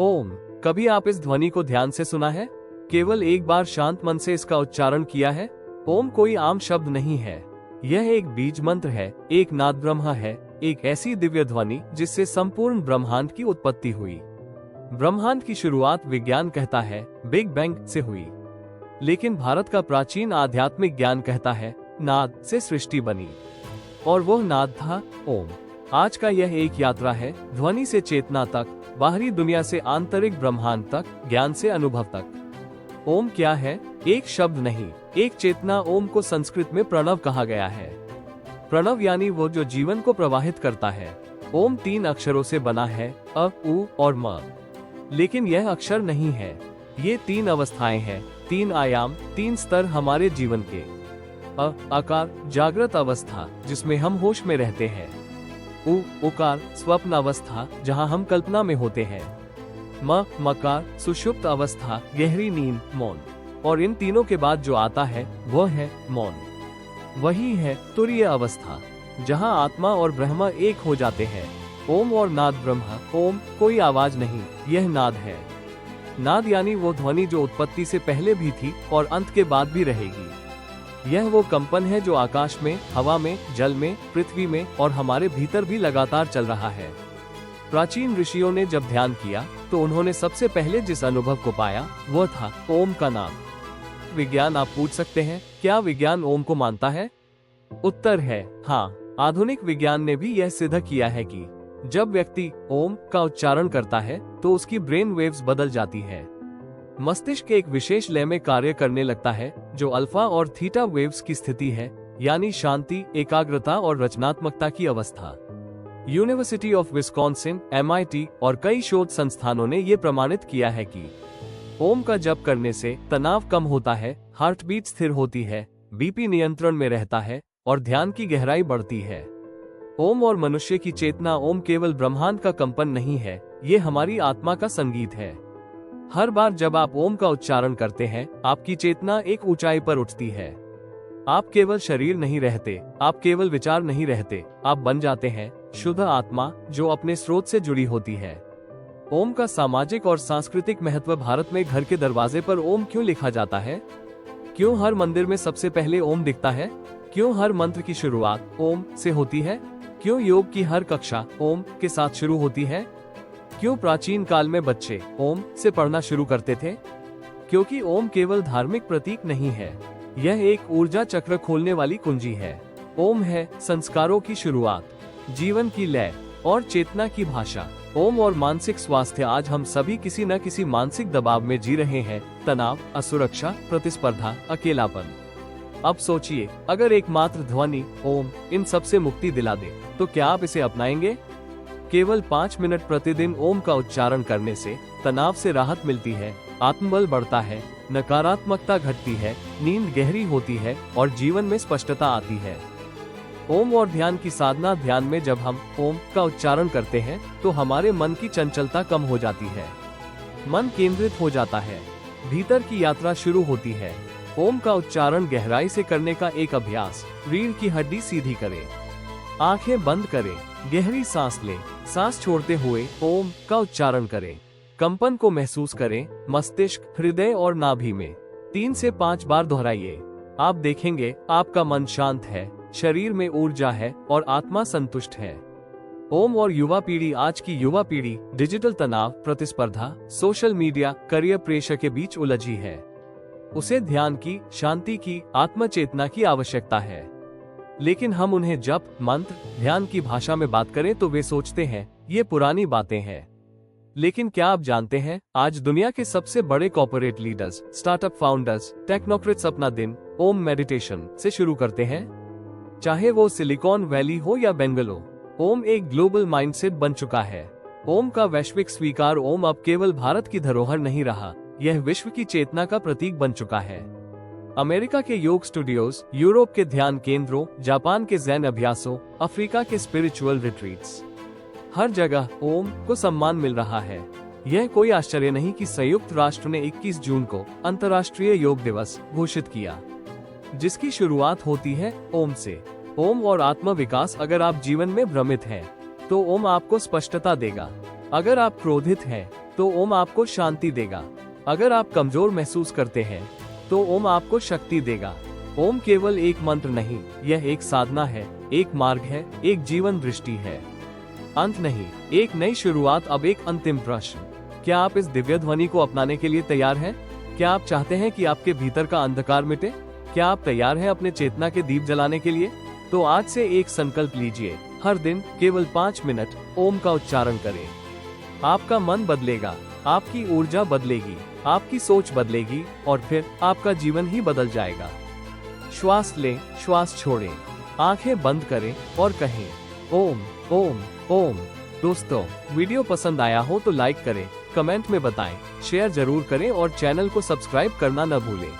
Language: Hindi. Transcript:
ओम, कभी आप इस ध्वनि को ध्यान से सुना है? केवल एक बार शांत मन से इसका उच्चारण किया है? ओम कोई आम शब्द नहीं है। यह एक बीज मंत्र है, एक नाद ब्रह्म है, एक ऐसी दिव्य ध्वनि जिससे संपूर्ण ब्रह्मांड की उत्पत्ति हुई। ब्रह्मांड की शुरुआत विज्ञान कहता है बिग बैंग से हुई, लेकिन भारत का प्राचीन आध्यात्मिक ज्ञान कहता है नाद से सृष्टि बनी, और वह नाद था ओम। आज का यह एक यात्रा है, ध्वनि से चेतना तक, बाहरी दुनिया से आंतरिक ब्रह्मांड तक, ज्ञान से अनुभव तक। ओम क्या है? एक शब्द नहीं, एक चेतना। ओम को संस्कृत में प्रणव कहा गया है। प्रणव यानी वो जो जीवन को प्रवाहित करता है। ओम 3 अक्षरों से बना है, अ, उ और म। लेकिन यह अक्षर नहीं है, ये 3 अवस्थाएं हैं, 3 आयाम, 3 स्तर हमारे जीवन के। अ, आकार जागृत अवस्था, जिसमें हम होश में रहते हैं। उ, उकार स्वप्न अवस्था, जहां हम कल्पना में होते हैं। म, मकार सुषुप्त अवस्था, गहरी नींद, मौन। और इन तीनों के बाद जो आता है वह है मौन। वही है तुरीय अवस्था, जहां आत्मा और ब्रह्म एक हो जाते हैं। ओम और नाद ब्रह्म। ओम कोई आवाज नहीं, यह नाद है। नाद यानी वो ध्वनि जो उत्पत्ति से पहले भी थी और अंत के बाद भी रहेगी। यह वो कंपन है जो आकाश में, हवा में, जल में, पृथ्वी में और हमारे भीतर भी लगातार चल रहा है। प्राचीन ऋषियों ने जब ध्यान किया तो उन्होंने सबसे पहले जिस अनुभव को पाया वह था ओम का नाम। विज्ञान, आप पूछ सकते हैं, क्या विज्ञान ओम को मानता है? उत्तर है हाँ। आधुनिक विज्ञान ने भी यह सिद्ध किया है कि जब व्यक्ति ओम का उच्चारण करता है तो उसकी ब्रेन वेव्स बदल जाती है। मस्तिष्क एक विशेष लय में कार्य करने लगता है जो अल्फा और थीटा वेव्स की स्थिति है, यानी शांति, एकाग्रता और रचनात्मकता की अवस्था। यूनिवर्सिटी ऑफ विस्कॉन्सिन, MIT और कई शोध संस्थानों ने ये प्रमाणित किया है कि ओम का जप करने से तनाव कम होता है, हार्ट बीट स्थिर होती है, BP नियंत्रण में रहता है और ध्यान की गहराई बढ़ती है। ओम और मनुष्य की चेतना। ओम केवल ब्रह्मांड का कंपन नहीं है, ये हमारी आत्मा का संगीत है। हर बार जब आप ओम का उच्चारण करते हैं, आपकी चेतना एक ऊंचाई पर उठती है। आप केवल शरीर नहीं रहते, आप केवल विचार नहीं रहते, आप बन जाते हैं शुद्ध आत्मा जो अपने स्रोत से जुड़ी होती है। ओम का सामाजिक और सांस्कृतिक महत्व। भारत में घर के दरवाजे पर ओम क्यों लिखा जाता है? क्यों हर मंदिर में सबसे पहले ओम दिखता है? क्यों हर मंत्र की शुरुआत ओम से होती है? क्यों योग की हर कक्षा ओम के साथ शुरू होती है? क्यों प्राचीन काल में बच्चे ओम से पढ़ना शुरू करते थे? क्योंकि ओम केवल धार्मिक प्रतीक नहीं है, यह एक ऊर्जा चक्र खोलने वाली कुंजी है। ओम है संस्कारों की शुरुआत, जीवन की लय और चेतना की भाषा। ओम और मानसिक स्वास्थ्य। आज हम सभी किसी न किसी मानसिक दबाव में जी रहे हैं। तनाव, असुरक्षा, प्रतिस्पर्धा, अकेलापन। अब सोचिए, अगर एकमात्र ध्वनि ओम इन सब से मुक्ति दिला दे तो क्या आप इसे अपनाएंगे? केवल 5 मिनट प्रतिदिन ओम का उच्चारण करने से तनाव से राहत मिलती है, आत्मबल बढ़ता है, नकारात्मकता घटती है, नींद गहरी होती है और जीवन में स्पष्टता आती है। ओम और ध्यान की साधना। ध्यान में जब हम ओम का उच्चारण करते हैं तो हमारे मन की चंचलता कम हो जाती है, मन केंद्रित हो जाता है, भीतर की यात्रा शुरू होती है। ओम का उच्चारण गहराई से करने का एक अभ्यास। रीढ़ की हड्डी सीधी करें, आंखें बंद करें, गहरी सांस लें, सांस छोड़ते हुए ओम का उच्चारण करें। कंपन को महसूस करें, मस्तिष्क, हृदय और नाभि में 3 से 5 बार दोहराइए। आप देखेंगे आपका मन शांत है, शरीर में ऊर्जा है और आत्मा संतुष्ट है। ओम और युवा पीढ़ी। आज की युवा पीढ़ी डिजिटल तनाव, प्रतिस्पर्धा, सोशल मीडिया, करियर प्रेशर के बीच उलझी है। उसे ध्यान की, शांति की, आत्मचेतना की आवश्यकता है। लेकिन हम उन्हें जप, मंत्र, ध्यान की भाषा में बात करें तो वे सोचते हैं ये पुरानी बातें हैं। लेकिन क्या आप जानते हैं, आज दुनिया के सबसे बड़े corporate leaders, startup founders, technocrats अपना दिन ओम मेडिटेशन से शुरू करते हैं। चाहे वो सिलिकॉन वैली हो या बेंगलुरु, ओम एक ग्लोबल माइंडसेट बन चुका है। ओम का वैश्विक स्वीकार। ओम अब केवल भारत की धरोहर नहीं रहा, यह विश्व की चेतना का प्रतीक बन चुका है। अमेरिका के योग स्टूडियोज, यूरोप के ध्यान केंद्रों, जापान के ज़ेन अभ्यासों, अफ्रीका के स्पिरिचुअल रिट्रीट्स, हर जगह ओम को सम्मान मिल रहा है। यह कोई आश्चर्य नहीं कि संयुक्त राष्ट्र ने 21 जून को अंतर्राष्ट्रीय योग दिवस घोषित किया, जिसकी शुरुआत होती है ओम से। ओम और आत्म विकास। अगर आप जीवन में भ्रमित हैं, तो ओम आपको स्पष्टता देगा। अगर आप क्रोधित हैं, तो ओम आपको शांति देगा। अगर आप कमजोर महसूस करते हैं तो ओम आपको शक्ति देगा। ओम केवल एक मंत्र नहीं, यह एक साधना है, एक मार्ग है, एक जीवन दृष्टि है। अंत नहीं, एक नई शुरुआत। अब एक अंतिम प्रश्न, क्या आप इस दिव्य ध्वनि को अपनाने के लिए तैयार हैं? क्या आप चाहते हैं कि आपके भीतर का अंधकार मिटे? क्या आप तैयार हैं अपने चेतना के दीप जलाने के लिए? तो आज से एक संकल्प लीजिए, हर दिन केवल 5 मिनट ओम का उच्चारण करें। आपका मन बदलेगा, आपकी ऊर्जा बदलेगी, आपकी सोच बदलेगी और फिर आपका जीवन ही बदल जाएगा। श्वास लें, श्वास छोड़ें, आंखें बंद करें और कहें ओम ओम ओम। दोस्तों, वीडियो पसंद आया हो तो लाइक करें, कमेंट में बताएं, शेयर जरूर करें और चैनल को सब्सक्राइब करना न भूलें।